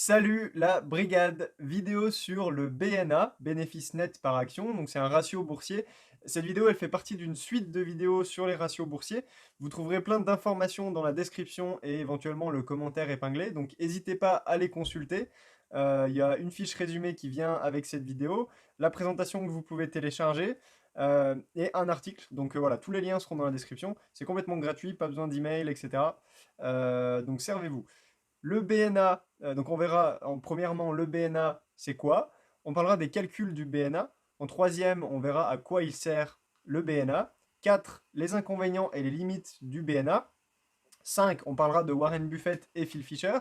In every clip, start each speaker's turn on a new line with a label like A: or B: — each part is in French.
A: Salut la brigade, vidéo sur le BNA, bénéfice net par action, donc c'est un ratio boursier. Cette vidéo elle fait partie d'une suite de vidéos sur les ratios boursiers. Vous trouverez plein d'informations dans la description et éventuellement le commentaire épinglé, donc n'hésitez pas à les consulter. Il y a une fiche résumée qui vient avec cette vidéo, la présentation que vous pouvez télécharger et un article. Donc voilà, tous les liens seront dans la description. C'est complètement gratuit, pas besoin d'email, etc. Donc servez-vous. Le BNA, donc on verra premièrement le BNA, c'est quoi? On parlera des calculs du BNA. En troisième, on verra à quoi il sert le BNA. 4, les inconvénients et les limites du BNA. 5, on parlera de Warren Buffett et Phil Fisher.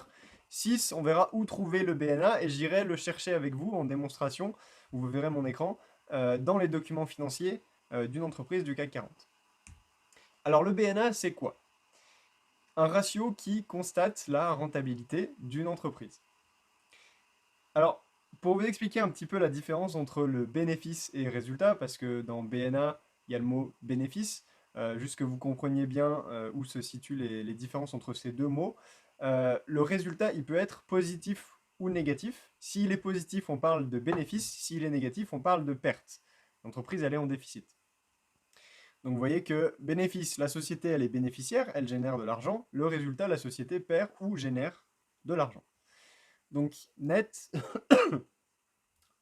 A: 6, on verra où trouver le BNA et j'irai le chercher avec vous en démonstration, où vous verrez mon écran, dans les documents financiers d'une entreprise du CAC 40. Alors le BNA, c'est quoi? Un ratio qui constate la rentabilité d'une entreprise. Alors, pour vous expliquer un petit peu la différence entre le bénéfice et résultat, parce que dans BNA, il y a le mot bénéfice, juste que vous compreniez bien où se situent les différences entre ces deux mots. Le résultat, il peut être positif ou négatif. S'il est positif, on parle de bénéfice. S'il est négatif, on parle de perte. L'entreprise, elle est en déficit. Donc vous voyez que bénéfice, la société, elle est bénéficiaire, elle génère de l'argent. Le résultat, la société perd ou génère de l'argent. Donc net,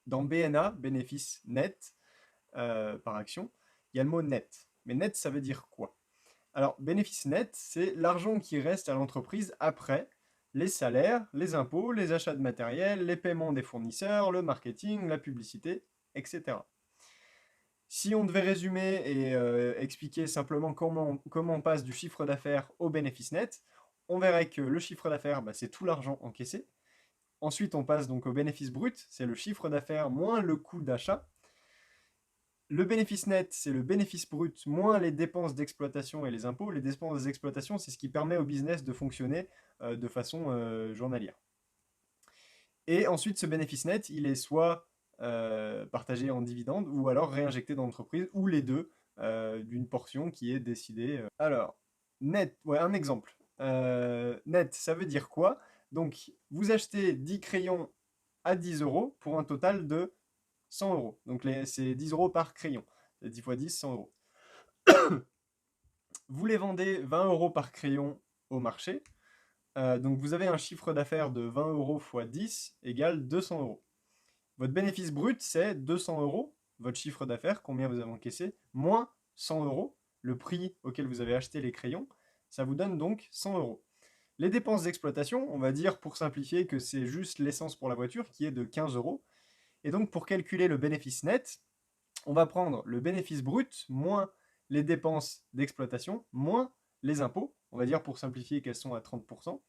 A: dans BNA, bénéfice net par action, il y a le mot net. Mais net, ça veut dire quoi? Alors, bénéfice net, c'est l'argent qui reste à l'entreprise après les salaires, les impôts, les achats de matériel, les paiements des fournisseurs, le marketing, la publicité, etc. Si on devait résumer et expliquer simplement comment on passe du chiffre d'affaires au bénéfice net, on verrait que le chiffre d'affaires, c'est tout l'argent encaissé. Ensuite, on passe donc au bénéfice brut, c'est le chiffre d'affaires moins le coût d'achat. Le bénéfice net, c'est le bénéfice brut moins les dépenses d'exploitation et les impôts. Les dépenses d'exploitation, c'est ce qui permet au business de fonctionner de façon journalière. Et ensuite, ce bénéfice net, il est soit partagé en dividendes ou alors réinjecté dans l'entreprise, ou les deux, d'une portion qui est décidée. Alors, net, ouais, un exemple. Net, ça veut dire quoi? Donc, vous achetez 10 crayons à 10 euros pour un total de 100 euros. Donc, c'est 10 euros par crayon. 10 fois 10, 100 euros. Vous les vendez 20 euros par crayon au marché. Donc, vous avez un chiffre d'affaires de 20 euros x 10 égale 200 euros. Votre bénéfice brut, c'est 200 euros, votre chiffre d'affaires, combien vous avez encaissé, moins 100 euros, le prix auquel vous avez acheté les crayons, ça vous donne donc 100 euros. Les dépenses d'exploitation, on va dire pour simplifier que c'est juste l'essence pour la voiture qui est de 15 euros. Et donc pour calculer le bénéfice net, on va prendre le bénéfice brut moins les dépenses d'exploitation moins les impôts. On va dire pour simplifier qu'elles sont à 30%.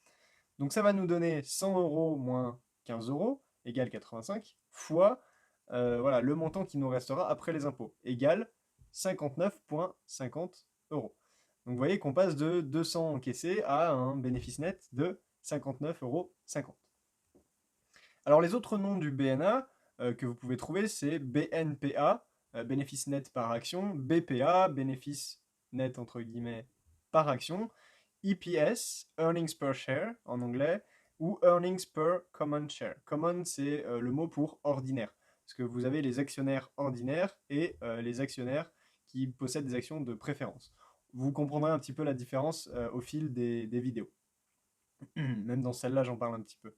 A: Donc ça va nous donner 100 euros moins 15 euros égale 85 fois voilà, le montant qui nous restera après les impôts égale 59,50 euros. Donc vous voyez qu'on passe de 200 encaissés à un bénéfice net de 59,50 euros. Alors les autres noms du BNA que vous pouvez trouver, c'est BNPA, bénéfice net par action, BPA, bénéfice net entre guillemets par action, EPS, Earnings per Share en anglais, ou Earnings per Common Share. Common, c'est le mot pour ordinaire, parce que vous avez les actionnaires ordinaires et les actionnaires qui possèdent des actions de préférence. Vous comprendrez un petit peu la différence au fil des vidéos. Même dans celle-là, j'en parle un petit peu.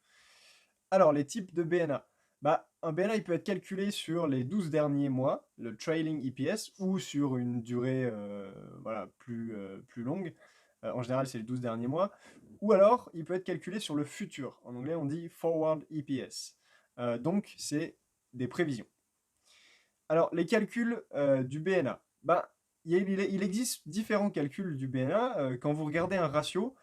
A: Alors, les types de BNA. Un BNA, il peut être calculé sur les 12 derniers mois, le trailing EPS, ou sur une durée voilà, plus longue. En général, c'est les 12 derniers mois. Ou alors, il peut être calculé sur le futur. En anglais, on dit forward EPS. Donc, c'est des prévisions. Alors, les calculs du BNA. Il existe différents calculs du BNA. Quand vous regardez un ratio,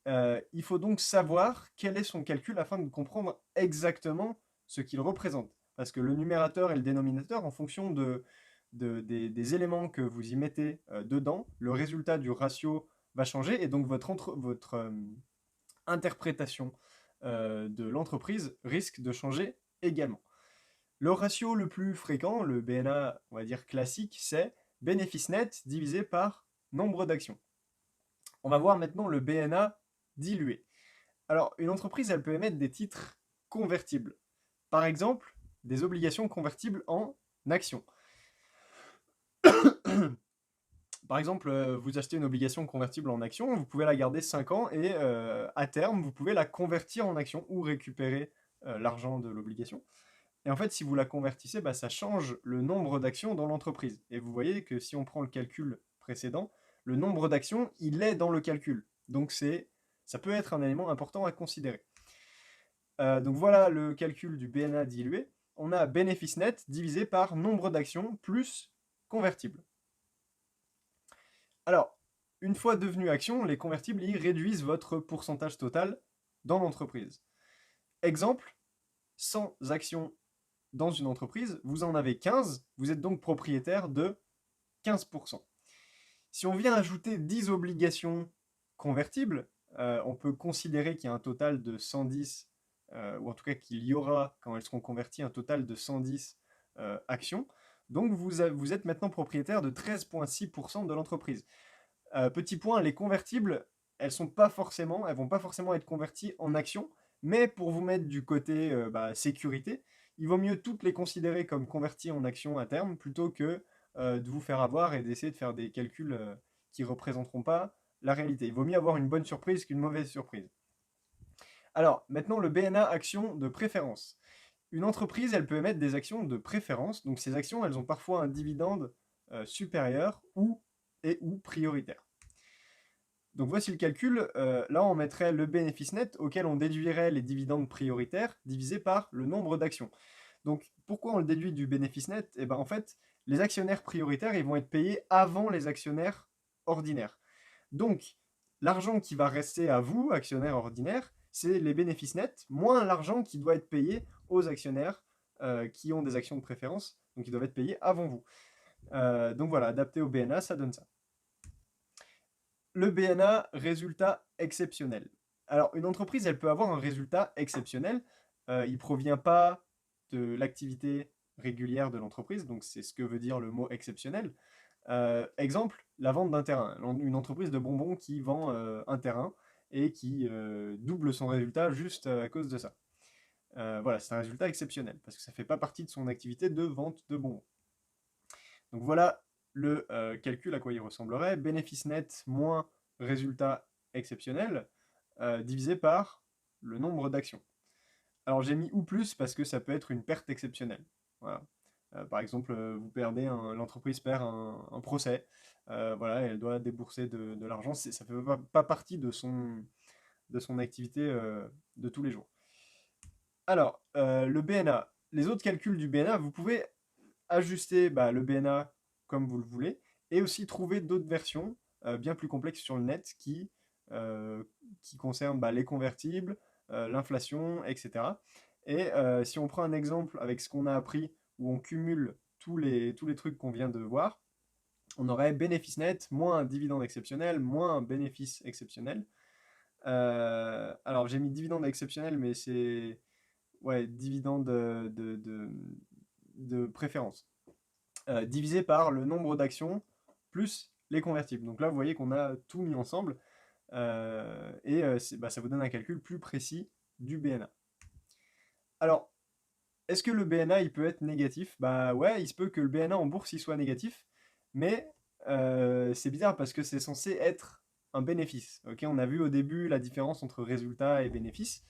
A: il faut donc savoir quel est son calcul afin de comprendre exactement ce qu'il représente. Parce que le numérateur et le dénominateur, en fonction des éléments que vous y mettez dedans, le résultat du ratio va changer et donc votre interprétation de l'entreprise risque de changer également. Le ratio le plus fréquent, le BNA, on va dire classique, c'est bénéfice net divisé par nombre d'actions. On va voir maintenant le BNA dilué. Alors, une entreprise, elle peut émettre des titres convertibles. Par exemple, des obligations convertibles en actions. Par exemple, vous achetez une obligation convertible en actions, vous pouvez la garder 5 ans et à terme, vous pouvez la convertir en actions ou récupérer l'argent de l'obligation. Et en fait, si vous la convertissez, bah, ça change le nombre d'actions dans l'entreprise. Et vous voyez que si on prend le calcul précédent, le nombre d'actions, il est dans le calcul. Donc ça peut être un élément important à considérer. Donc voilà le calcul du BNA dilué. On a bénéfice net divisé par nombre d'actions plus convertibles. Alors, une fois devenus actions, les convertibles ils réduisent votre pourcentage total dans l'entreprise. Exemple, 100 actions dans une entreprise, vous en avez 15, vous êtes donc propriétaire de 15%. Si on vient ajouter 10 obligations convertibles, on peut considérer qu'il y a un total de 110, ou en tout cas qu'il y aura, quand elles seront converties, un total de 110 actions. Donc vous êtes maintenant propriétaire de 13,6% de l'entreprise. Petit point, les convertibles, elles vont pas forcément être converties en actions, mais pour vous mettre du côté sécurité, il vaut mieux toutes les considérer comme converties en actions à terme, plutôt que de vous faire avoir et d'essayer de faire des calculs qui ne représenteront pas la réalité. Il vaut mieux avoir une bonne surprise qu'une mauvaise surprise. Alors, maintenant, le BNA action de préférence. Une entreprise, elle peut émettre des actions de préférence. Donc, ces actions, elles ont parfois un dividende supérieur ou prioritaire. Donc, voici le calcul. Là, on mettrait le bénéfice net auquel on déduirait les dividendes prioritaires divisé par le nombre d'actions. Donc, pourquoi on le déduit du bénéfice net? Eh ben, en fait, les actionnaires prioritaires, ils vont être payés avant les actionnaires ordinaires. Donc, l'argent qui va rester à vous, actionnaires ordinaires, c'est les bénéfices nets, moins l'argent qui doit être payé aux actionnaires qui ont des actions de préférence, donc ils doivent être payés avant vous. Donc voilà, adapté au BNA, ça donne ça. Le BNA, résultat exceptionnel. Alors, une entreprise, elle peut avoir un résultat exceptionnel. Il ne provient pas de l'activité régulière de l'entreprise, donc c'est ce que veut dire le mot exceptionnel. Exemple, la vente d'un terrain. Une entreprise de bonbons qui vend un terrain et qui double son résultat juste à cause de ça. Voilà, c'est un résultat exceptionnel parce que ça ne fait pas partie de son activité de vente de bonbons. Donc voilà le calcul à quoi il ressemblerait. Bénéfice net moins résultat exceptionnel divisé par le nombre d'actions. Alors j'ai mis ou plus parce que ça peut être une perte exceptionnelle. Voilà. Par exemple, l'entreprise perd un procès. Voilà, elle doit débourser de l'argent. Ça ne fait pas partie de son activité de tous les jours. Alors, le BNA. Les autres calculs du BNA, vous pouvez ajuster le BNA comme vous le voulez et aussi trouver d'autres versions bien plus complexes sur le net qui concernent les convertibles, l'inflation, etc. Et si on prend un exemple avec ce qu'on a appris où on cumule tous les trucs qu'on vient de voir, on aurait bénéfice net moins un dividende exceptionnel moins un bénéfice exceptionnel. Alors j'ai mis dividende exceptionnel, mais c'est dividende de préférence. Divisé par le nombre d'actions plus les convertibles. Donc là, vous voyez qu'on a tout mis ensemble et ça vous donne un calcul plus précis du BNA. Alors, est-ce que le BNA il peut être négatif? Bah ouais, il se peut que le BNA en bourse il soit négatif, mais c'est bizarre parce que c'est censé être un bénéfice. Ok, on a vu au début la différence entre résultat et bénéfice.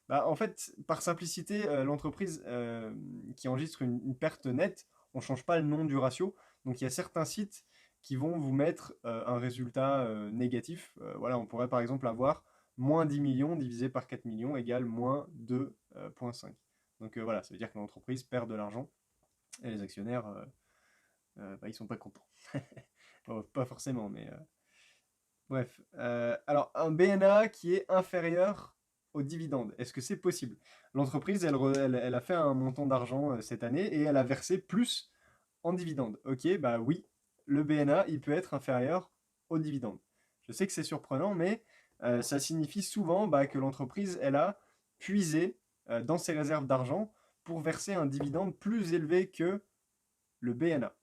A: Bah, en fait, par simplicité, l'entreprise qui enregistre une perte nette, on ne change pas le nom du ratio. Donc il y a certains sites qui vont vous mettre un résultat négatif. Voilà, on pourrait par exemple avoir moins 10 millions divisé par 4 millions égale moins 2,5. Donc voilà, ça veut dire que l'entreprise perd de l'argent et les actionnaires, ils sont pas contents. Bon, pas forcément, mais bref. Alors, un BNA qui est inférieur aux dividendes, est-ce que c'est possible? L'entreprise, elle a fait un montant d'argent cette année et elle a versé plus en dividendes. Ok, bah oui, le BNA, il peut être inférieur aux dividendes. Je sais que c'est surprenant, mais ça signifie souvent que l'entreprise, elle a puisé dans ses réserves d'argent pour verser un dividende plus élevé que le BNA.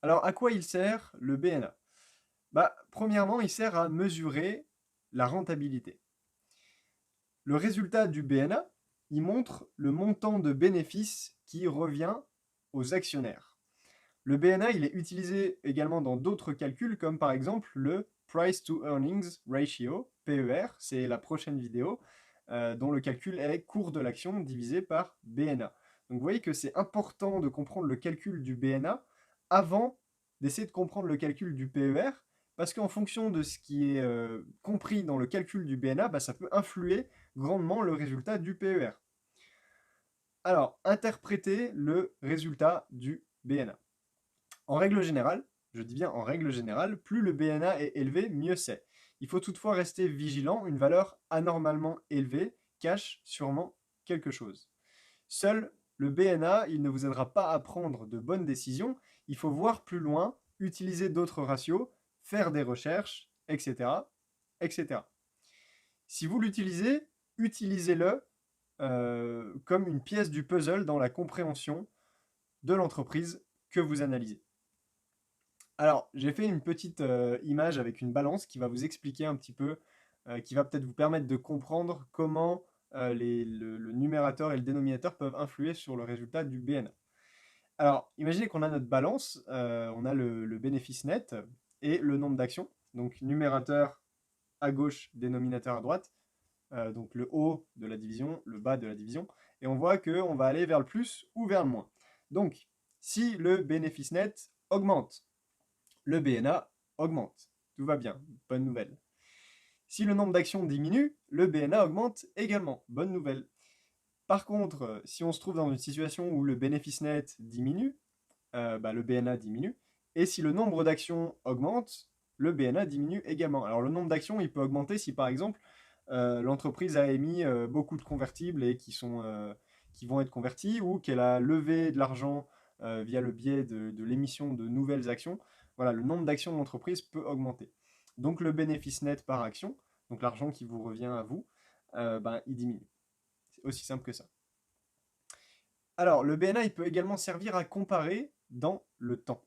A: Alors, à quoi il sert le BNA? Premièrement, il sert à mesurer la rentabilité. Le résultat du BNA, il montre le montant de bénéfice qui revient aux actionnaires. Le BNA, il est utilisé également dans d'autres calculs, comme par exemple le Price to Earnings Ratio, PER, c'est la prochaine vidéo, dont le calcul est cours de l'action divisé par BNA. Donc vous voyez que c'est important de comprendre le calcul du BNA avant d'essayer de comprendre le calcul du PER, parce qu'en fonction de ce qui est compris dans le calcul du BNA, bah, ça peut influer grandement le résultat du PER. Alors, interpréter le résultat du BNA. En règle générale, je dis bien en règle générale, plus le BNA est élevé, mieux c'est. Il faut toutefois rester vigilant, une valeur anormalement élevée cache sûrement quelque chose. Seul le BNA, il ne vous aidera pas à prendre de bonnes décisions, il faut voir plus loin, utiliser d'autres ratios, faire des recherches, etc. etc. Si vous l'utilisez, utilisez-le comme une pièce du puzzle dans la compréhension de l'entreprise que vous analysez. Alors, j'ai fait une petite image avec une balance qui va vous expliquer un petit peu, qui va peut-être vous permettre de comprendre comment le numérateur et le dénominateur peuvent influer sur le résultat du BNA. Alors, imaginez qu'on a notre balance, on a le bénéfice net et le nombre d'actions. Donc, numérateur à gauche, dénominateur à droite. Donc, le haut de la division, le bas de la division. Et on voit qu'on va aller vers le plus ou vers le moins. Donc, si le bénéfice net augmente, le BNA augmente. Tout va bien, bonne nouvelle. Si le nombre d'actions diminue, le BNA augmente également, bonne nouvelle. Par contre, si on se trouve dans une situation où le bénéfice net diminue, le BNA diminue. Et si le nombre d'actions augmente, le BNA diminue également. Alors le nombre d'actions, il peut augmenter si par exemple l'entreprise a émis beaucoup de convertibles et qui vont être convertis, ou qu'elle a levé de l'argent via le biais de l'émission de nouvelles actions. Voilà, le nombre d'actions de l'entreprise peut augmenter. Donc le bénéfice net par action, donc l'argent qui vous revient à vous, il diminue. C'est aussi simple que ça. Alors, le BNA, il peut également servir à comparer dans le temps.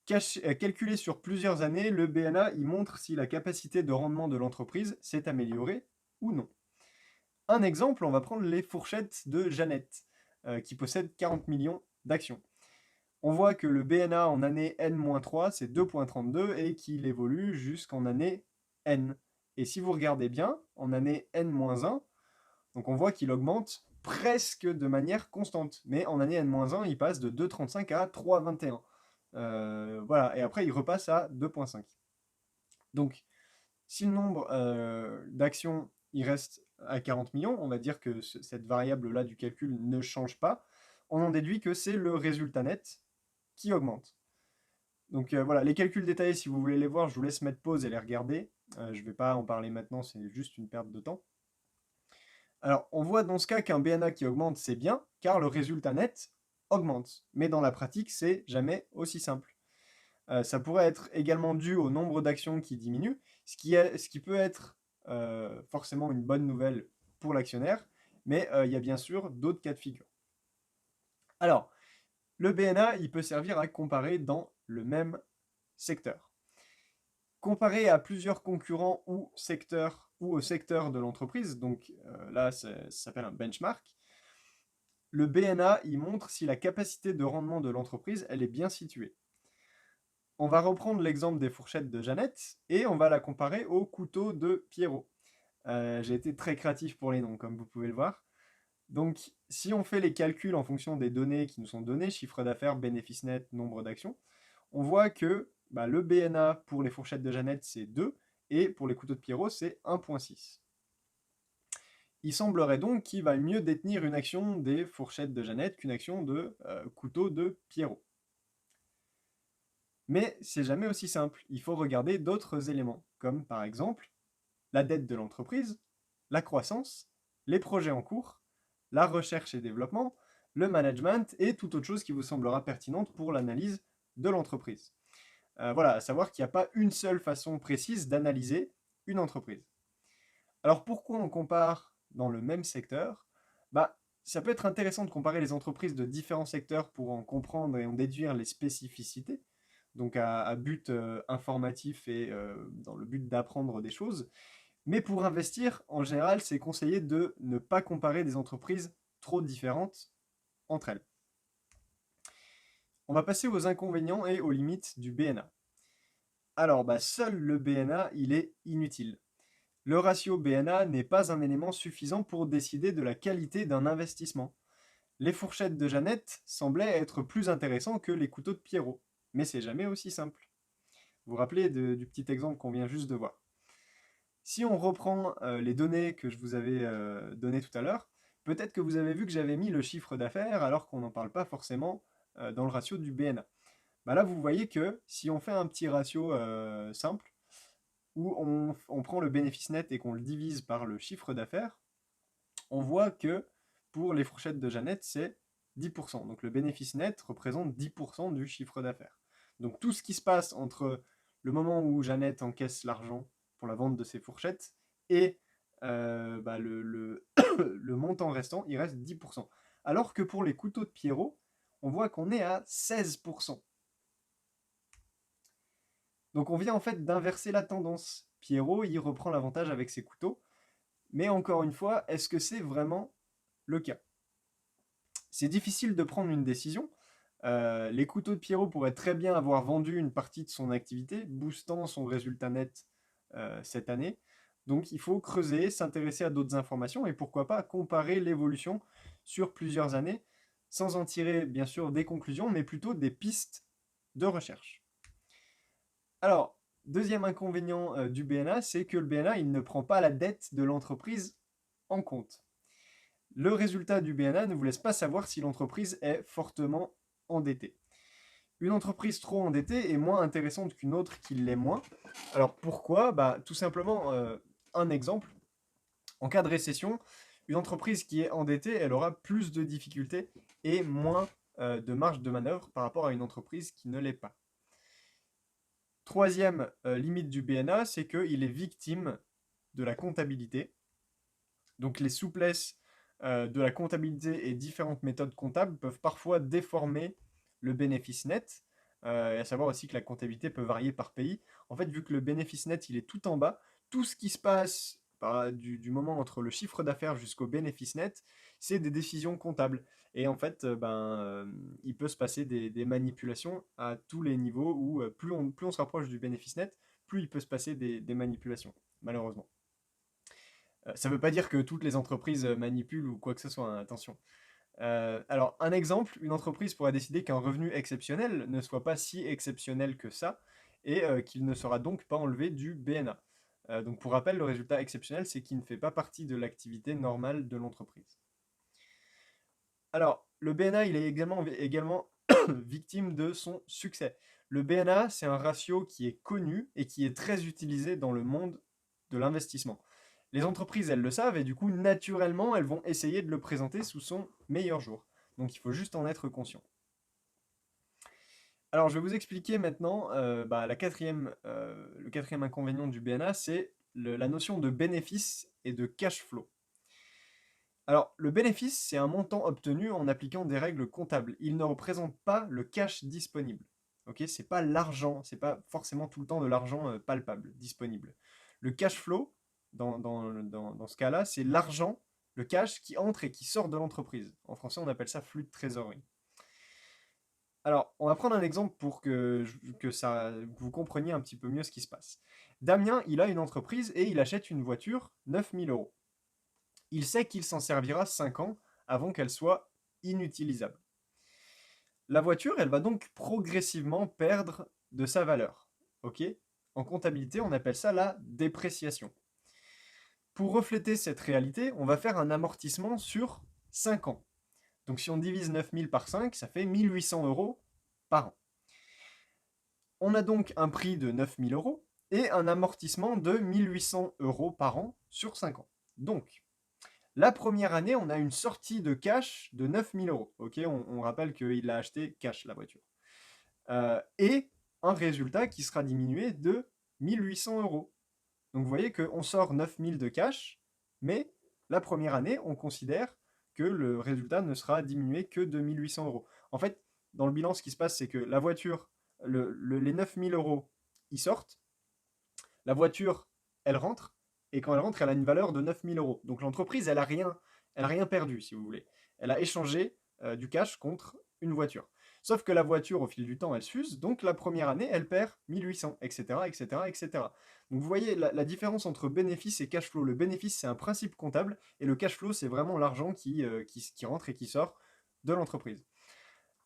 A: Calculé sur plusieurs années, le BNA, il montre si la capacité de rendement de l'entreprise s'est améliorée ou non. Un exemple, on va prendre les fourchettes de Jeannette, qui possède 40 millions d'actions. On voit que le BNA en année N-3, c'est 2,32 et qu'il évolue jusqu'en année N. Et si vous regardez bien, en année N-1, donc on voit qu'il augmente presque de manière constante. Mais en année N-1, il passe de 2,35 à 3,21. Voilà, et après il repasse à 2,5. Donc, si le nombre d'actions il reste à 40 millions, on va dire que cette variable-là du calcul ne change pas, on en déduit que c'est le résultat net qui augmente. Donc voilà, les calculs détaillés, si vous voulez les voir, je vous laisse mettre pause et les regarder. Je ne vais pas en parler maintenant, c'est juste une perte de temps. Alors, on voit dans ce cas qu'un BNA qui augmente, c'est bien, car le résultat net augmente. Mais dans la pratique, c'est jamais aussi simple. Ça pourrait être également dû au nombre d'actions qui diminue, ce qui peut être forcément une bonne nouvelle pour l'actionnaire, mais il y a bien sûr d'autres cas de figure. Alors, le BNA, il peut servir à comparer dans le même secteur. Comparer à plusieurs concurrents ou secteurs ou au secteur de l'entreprise, donc là ça s'appelle un benchmark, le BNA, il montre si la capacité de rendement de l'entreprise, elle est bien située. On va reprendre l'exemple des fourchettes de Jeannette et on va la comparer au couteau de Pierrot. J'ai été très créatif pour les noms, comme vous pouvez le voir. Donc, si on fait les calculs en fonction des données qui nous sont données, chiffre d'affaires, bénéfice net, nombre d'actions, on voit que le BNA pour les fourchettes de Jeannette, c'est 2, et pour les couteaux de Pierrot, c'est 1,6. Il semblerait donc qu'il va mieux détenir une action des fourchettes de Jeannette qu'une action de couteau de Pierrot. Mais c'est jamais aussi simple. Il faut regarder d'autres éléments, comme par exemple la dette de l'entreprise, la croissance, les projets en cours, la recherche et développement, le management et toute autre chose qui vous semblera pertinente pour l'analyse de l'entreprise. Voilà, à savoir qu'il n'y a pas une seule façon précise d'analyser une entreprise. Alors pourquoi on compare dans le même secteur? Ça peut être intéressant de comparer les entreprises de différents secteurs pour en comprendre et en déduire les spécificités, donc à but informatif et dans le but d'apprendre des choses. Mais pour investir, en général, c'est conseillé de ne pas comparer des entreprises trop différentes entre elles. On va passer aux inconvénients et aux limites du BNA. Alors, seul le BNA, il est inutile. Le ratio BNA n'est pas un élément suffisant pour décider de la qualité d'un investissement. Les fourchettes de Jeannette semblaient être plus intéressants que les couteaux de Pierrot, mais c'est jamais aussi simple. Vous vous rappelez du petit exemple qu'on vient juste de voir. Si on reprend les données que je vous avais données tout à l'heure, peut-être que vous avez vu que j'avais mis le chiffre d'affaires alors qu'on n'en parle pas forcément dans le ratio du BNA. Là, vous voyez que si on fait un petit ratio simple, où on prend le bénéfice net et qu'on le divise par le chiffre d'affaires, on voit que pour les fourchettes de Jeannette, c'est 10%. Donc le bénéfice net représente 10% du chiffre d'affaires. Donc tout ce qui se passe entre le moment où Jeannette encaisse l'argent pour la vente de ses fourchettes et le montant restant, il reste 10%. Alors que pour les couteaux de Pierrot, on voit qu'on est à 16%. Donc on vient en fait d'inverser la tendance. Pierrot, il reprend l'avantage avec ses couteaux. Mais encore une fois, est-ce que c'est vraiment le cas? C'est difficile de prendre une décision. Les couteaux de Pierrot pourraient très bien avoir vendu une partie de son activité, boostant son résultat net cette année. Donc il faut creuser, s'intéresser à d'autres informations et pourquoi pas comparer l'évolution sur plusieurs années, sans en tirer bien sûr des conclusions, mais plutôt des pistes de recherche. Alors, deuxième inconvénient du BNA, c'est que le BNA, il ne prend pas la dette de l'entreprise en compte. Le résultat du BNA ne vous laisse pas savoir si l'entreprise est fortement endettée. Une entreprise trop endettée est moins intéressante qu'une autre qui l'est moins. Alors pourquoi? Tout simplement, un exemple. En cas de récession, une entreprise qui est endettée, elle aura plus de difficultés et moins de marge de manœuvre par rapport à une entreprise qui ne l'est pas. Troisième limite du BNA, c'est qu'il est victime de la comptabilité. Donc les souplesses de la comptabilité et différentes méthodes comptables peuvent parfois déformer le bénéfice net. Et à savoir aussi que la comptabilité peut varier par pays. En fait, vu que le bénéfice net, il est tout en bas, tout ce qui se passe du moment entre le chiffre d'affaires jusqu'au bénéfice net, c'est des décisions comptables. Et en fait, il peut se passer des manipulations à tous les niveaux où plus on se rapproche du bénéfice net, plus il peut se passer des manipulations, malheureusement. Ça ne veut pas dire que toutes les entreprises manipulent ou quoi que ce soit, hein, attention. Alors, un exemple, une entreprise pourrait décider qu'un revenu exceptionnel ne soit pas si exceptionnel que ça, et qu'il ne sera donc pas enlevé du BNA. Donc pour rappel, le résultat exceptionnel, c'est qu'il ne fait pas partie de l'activité normale de l'entreprise. Alors, le BNA, il est également victime de son succès. Le BNA, c'est un ratio qui est connu et qui est très utilisé dans le monde de l'investissement. Les entreprises, elles le savent et du coup, naturellement, elles vont essayer de le présenter sous son meilleur jour. Donc il faut juste en être conscient. Alors je vais vous expliquer maintenant le quatrième inconvénient du BNA, c'est la notion de bénéfice et de cash flow. Alors le bénéfice, c'est un montant obtenu en appliquant des règles comptables. Il ne représente pas le cash disponible. Ok, c'est pas l'argent, c'est pas forcément tout le temps de l'argent palpable, disponible. Le cash flow, dans ce cas-là, c'est l'argent, le cash qui entre et qui sort de l'entreprise. En français, on appelle ça flux de trésorerie. Alors, on va prendre un exemple pour que vous compreniez un petit peu mieux ce qui se passe. Damien, il a une entreprise et il achète une voiture 9000 euros. Il sait qu'il s'en servira 5 ans avant qu'elle soit inutilisable. La voiture, elle va donc progressivement perdre de sa valeur. Ok? En comptabilité, on appelle ça la dépréciation. Pour refléter cette réalité, on va faire un amortissement sur 5 ans. Donc si on divise 9000 par 5, ça fait 1800 euros par an. On a donc un prix de 9000 euros et un amortissement de 1800 euros par an sur 5 ans. Donc, la première année, on a une sortie de cash de 9000 euros. Ok, on rappelle qu'il a acheté cash la voiture. Et un résultat qui sera diminué de 1800 euros. Donc vous voyez qu'on sort 9000 de cash, mais la première année, on considère que le résultat ne sera diminué que de 1800 euros. En fait, dans le bilan, ce qui se passe, c'est que la voiture, les 9000 euros, ils sortent, la voiture, elle rentre, et quand elle rentre, elle a une valeur de 9 000 euros. Donc l'entreprise, elle a rien perdu, si vous voulez. Elle a échangé du cash contre une voiture. Sauf que la voiture, au fil du temps, elle s'use, donc la première année, elle perd 1800, etc., etc., etc. Donc vous voyez la différence entre bénéfice et cash flow. Le bénéfice, c'est un principe comptable, et le cash flow, c'est vraiment l'argent qui rentre et qui sort de l'entreprise.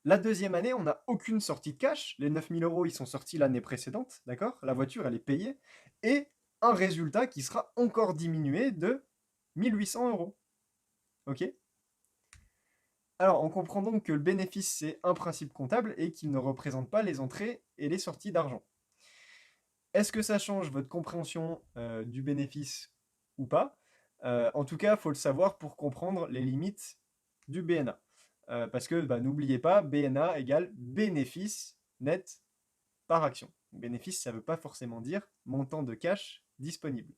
A: La deuxième année, on n'a aucune sortie de cash. Les 9 000 euros, ils sont sortis l'année précédente, d'accord? La voiture, elle est payée. Et un résultat qui sera encore diminué de 1800 euros. Ok? Alors, on comprend donc que le bénéfice, c'est un principe comptable et qu'il ne représente pas les entrées et les sorties d'argent. Est-ce que ça change votre compréhension du bénéfice ou pas? En tout cas, il faut le savoir pour comprendre les limites du BNA. Parce que bah, n'oubliez pas, BNA égale bénéfice net par action. Bénéfice, ça ne veut pas forcément dire montant de cash disponible.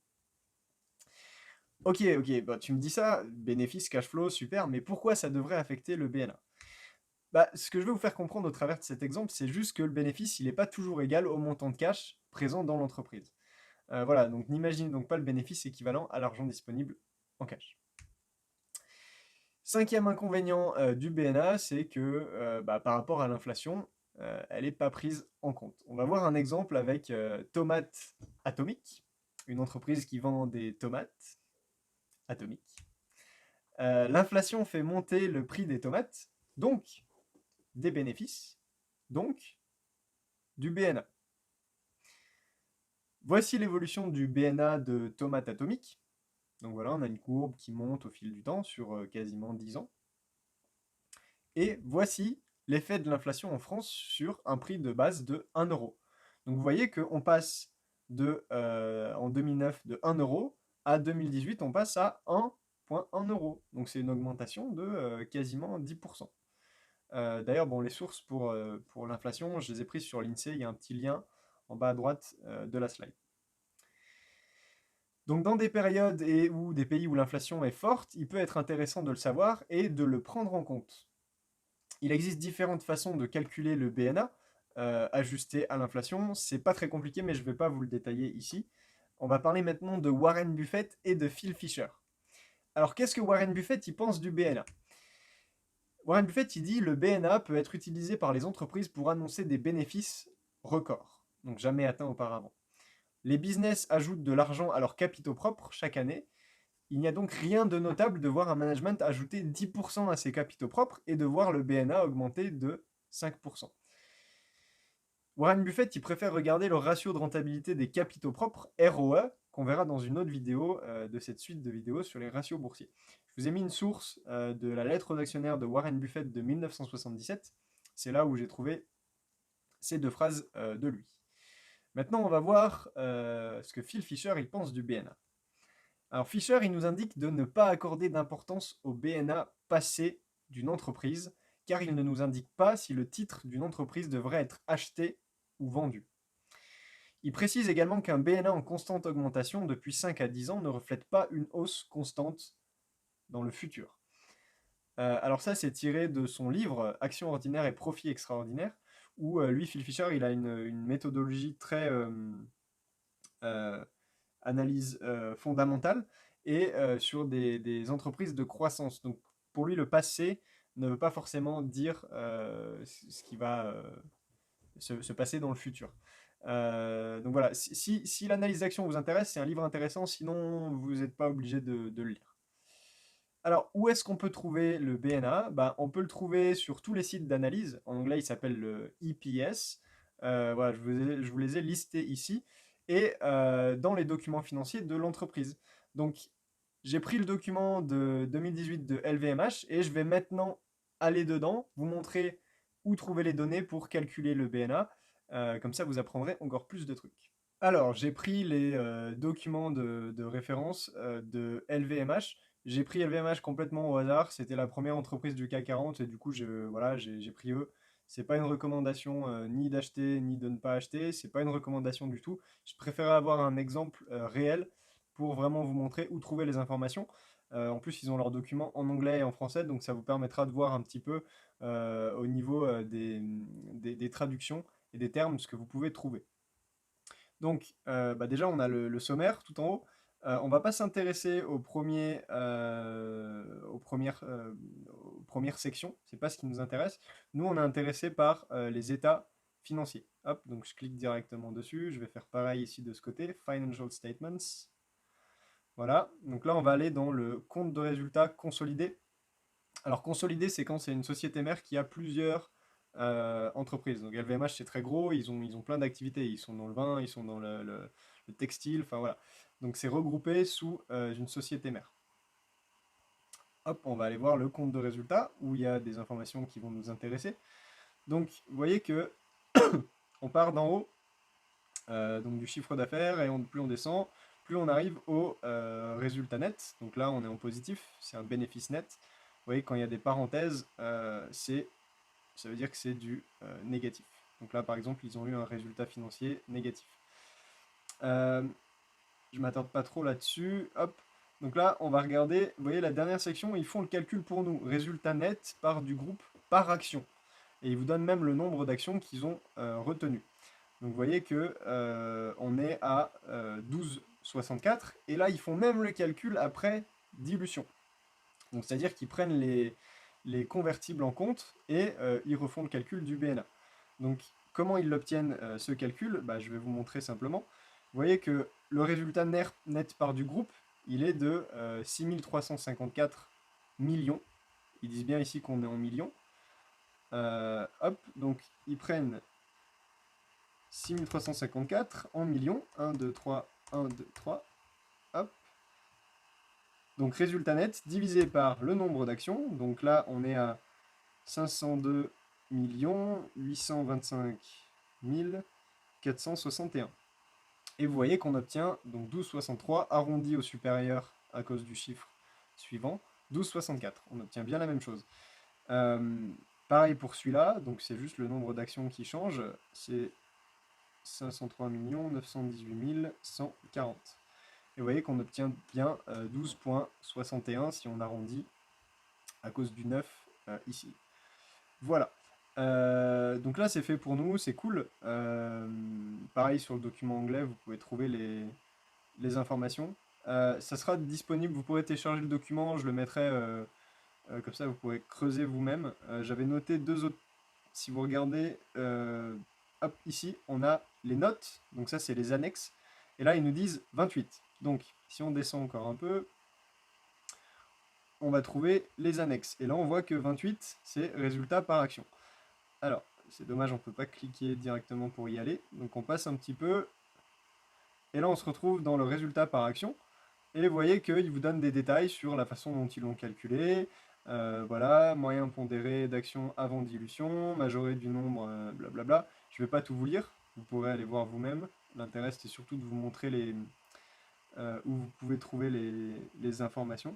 A: Ok, ok, bah, tu me dis ça, bénéfice, cash flow, super, mais pourquoi ça devrait affecter le BNA? Bah, ce que je veux vous faire comprendre au travers de cet exemple, c'est juste que le bénéfice, il n'est pas toujours égal au montant de cash présent dans l'entreprise. Voilà, donc n'imaginez donc pas le bénéfice équivalent à l'argent disponible en cash. Cinquième inconvénient du BNA, c'est que bah, par rapport à l'inflation, elle n'est pas prise en compte. On va voir un exemple avec Tomate Atomique, une entreprise qui vend des tomates atomiques. L'inflation fait monter le prix des tomates, donc des bénéfices, donc du BNA. Voici l'évolution du BNA de Tomate Atomique. Donc voilà, on a une courbe qui monte au fil du temps sur quasiment 10 ans. Et voici l'effet de l'inflation en France sur un prix de base de 1 euro. Donc vous voyez qu'on passe en 2009 de 1 euro à 2018, on passe à 1,1 euro. Donc c'est une augmentation de quasiment 10%. D'ailleurs, bon, les sources pour l'inflation, je les ai prises sur l'INSEE, il y a un petit lien en bas à droite de la slide. Donc dans des périodes ou des pays où l'inflation est forte, il peut être intéressant de le savoir et de le prendre en compte. Il existe différentes façons de calculer le BNA ajusté à l'inflation. C'est pas très compliqué, mais je ne vais pas vous le détailler ici. On va parler maintenant de Warren Buffett et de Phil Fisher. Alors qu'est-ce que Warren Buffett il pense du BNA? Warren Buffett il dit le BNA peut être utilisé par les entreprises pour annoncer des bénéfices records, donc jamais atteints auparavant. Les business ajoutent de l'argent à leurs capitaux propres chaque année. Il n'y a donc rien de notable de voir un management ajouter 10% à ses capitaux propres et de voir le BNA augmenter de 5%. Warren Buffett, il préfère regarder le ratio de rentabilité des capitaux propres, ROE, qu'on verra dans une autre vidéo de cette suite de vidéos sur les ratios boursiers. Je vous ai mis une source de la lettre aux actionnaires de Warren Buffett de 1977. C'est là où j'ai trouvé ces deux phrases de lui. Maintenant, on va voir ce que Phil Fisher il pense du BNA. Alors Fisher, il nous indique de ne pas accorder d'importance au BNA passé d'une entreprise, car il ne nous indique pas si le titre d'une entreprise devrait être acheté ou vendu. Il précise également qu'un BNA en constante augmentation depuis 5 à 10 ans ne reflète pas une hausse constante dans le futur. Alors ça, c'est tiré de son livre Actions ordinaires et profits extraordinaires, où lui, Phil Fisher, il a une méthodologie très analyse fondamentale et sur des entreprises de croissance. Donc pour lui, le passé ne veut pas forcément dire ce qui va se passer dans le futur. Donc voilà, si l'analyse d'action vous intéresse, c'est un livre intéressant, sinon vous n'êtes pas obligé de le lire. Alors, où est-ce qu'on peut trouver le BNA? Bah, on peut le trouver sur tous les sites d'analyse. En anglais, il s'appelle le EPS. Voilà, je vous les ai listés ici. Et dans les documents financiers de l'entreprise. Donc, j'ai pris le document de 2018 de LVMH et je vais maintenant aller dedans, vous montrer où trouver les données pour calculer le BNA. Comme ça, vous apprendrez encore plus de trucs. Alors, j'ai pris les documents de référence de LVMH. J'ai pris LVMH complètement au hasard. C'était la première entreprise du CAC 40 et du coup, voilà, j'ai pris eux. C'est pas une recommandation ni d'acheter ni de ne pas acheter. C'est pas une recommandation du tout. Je préférais avoir un exemple réel pour vraiment vous montrer où trouver les informations. En plus, ils ont leurs documents en anglais et en français, donc ça vous permettra de voir un petit peu au niveau des traductions et des termes ce que vous pouvez trouver. Donc, bah déjà, on a le sommaire tout en haut. On va pas s'intéresser aux premières sections, c'est pas ce qui nous intéresse. Nous, on est intéressé par les états financiers. Hop, donc je clique directement dessus. Je vais faire pareil ici de ce côté, Financial Statements. Voilà, donc là, on va aller dans le compte de résultats consolidé. Alors, consolidé, c'est quand c'est une société mère qui a plusieurs entreprises. Donc, LVMH, c'est très gros, ils ont plein d'activités. Ils sont dans le vin, ils sont dans le textile, enfin voilà. Donc, c'est regroupé sous une société mère. Hop, on va aller voir le compte de résultats où il y a des informations qui vont nous intéresser. Donc, vous voyez que on part d'en haut, donc du chiffre d'affaires, et plus on descend, plus on arrive au résultat net. Donc là, on est en positif, c'est un bénéfice net. Vous voyez, quand il y a des parenthèses, ça veut dire que c'est du négatif. Donc là, par exemple, ils ont eu un résultat financier négatif. Je ne m'attarde pas trop là-dessus. Hop. Donc là, on va regarder, vous voyez, la dernière section, ils font le calcul pour nous. Résultat net par du groupe par action. Et ils vous donnent même le nombre d'actions qu'ils ont retenues. Donc vous voyez que on est à 12,64. Et là, ils font même le calcul après dilution. Donc c'est-à-dire qu'ils prennent les convertibles en compte et ils refont le calcul du BNA. Donc comment ils l'obtiennent ce calcul? Je vais vous montrer simplement. Vous voyez que le résultat net part du groupe, il est de 6354 millions. Ils disent bien ici qu'on est en millions. Hop, donc ils prennent 6354 en millions. 1, 2, 3, 1, 2, 3. Hop. Donc résultat net divisé par le nombre d'actions. Donc là, on est à 502 825 461. Et vous voyez qu'on obtient donc 12,63 arrondi au supérieur à cause du chiffre suivant, 12,64. On obtient bien la même chose. Pareil pour celui-là, donc c'est juste le nombre d'actions qui change, c'est 503 918 140. Et vous voyez qu'on obtient bien 12,61 si on arrondit à cause du 9 ici. Voilà. Donc là, c'est fait pour nous, c'est cool. Pareil sur le document anglais, vous pouvez trouver les informations. Ça sera disponible, vous pourrez télécharger le document, je le mettrai comme ça, vous pourrez creuser vous-même. J'avais noté deux autres. Si vous regardez, hop, ici, on a les notes, donc ça, c'est les annexes. Et là, ils nous disent 28. Donc, si on descend encore un peu, on va trouver les annexes. Et là, on voit que 28, c'est résultat par action. Alors, c'est dommage, on ne peut pas cliquer directement pour y aller. Donc on passe un petit peu. Et là, on se retrouve dans le résultat par action. Et vous voyez qu'il vous donne des détails sur la façon dont ils l'ont calculé. Voilà, moyen pondéré d'action avant dilution, majoré du nombre, blablabla. Je ne vais pas tout vous lire, vous pourrez aller voir vous-même. L'intérêt, c'était surtout de vous montrer où vous pouvez trouver les informations.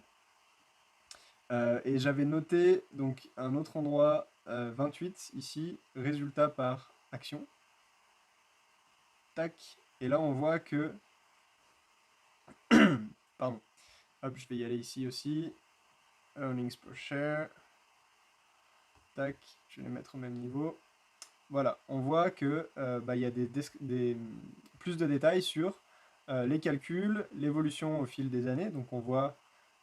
A: Et j'avais noté donc un autre endroit, 28 ici, résultat par action. Tac. Et là on voit que... Pardon. Hop, je vais y aller ici aussi. Earnings per share. Tac. Je vais les mettre au même niveau. Voilà, on voit que il y a plus de détails sur les calculs, l'évolution au fil des années. Donc on voit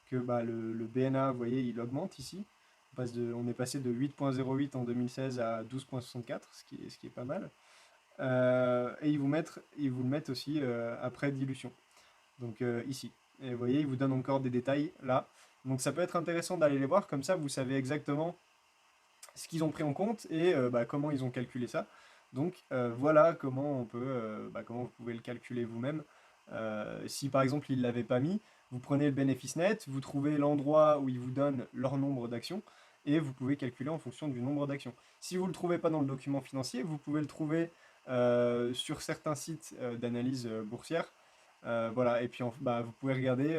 A: que le BNA, vous voyez, il augmente ici. On est passé de 8,08 en 2016 à 12,64, ce qui est pas mal. Et ils vous le mettent aussi après dilution. Donc ici. Et vous voyez, ils vous donnent encore des détails là. Donc ça peut être intéressant d'aller les voir, comme ça vous savez exactement ce qu'ils ont pris en compte et comment ils ont calculé ça. Donc voilà comment vous pouvez le calculer vous-même. Si par exemple ils ne l'avaient pas mis, vous prenez le bénéfice net, vous trouvez l'endroit où ils vous donnent leur nombre d'actions et vous pouvez calculer en fonction du nombre d'actions. Si vous ne le trouvez pas dans le document financier, vous pouvez le trouver sur certains sites d'analyse boursière. Voilà, et puis vous pouvez regarder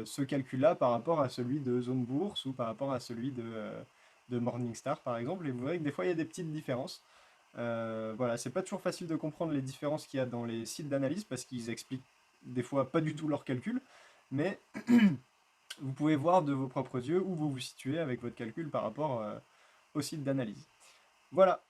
A: ce calcul-là par rapport à celui de Zone Bourse ou par rapport à celui de Morningstar par exemple, et vous verrez que des fois il y a des petites différences. Voilà, c'est pas toujours facile de comprendre les différences qu'il y a dans les sites d'analyse parce qu'ils expliquent des fois pas du tout leurs calculs, mais vous pouvez voir de vos propres yeux où vous vous situez avec votre calcul par rapport au site d'analyse. Voilà.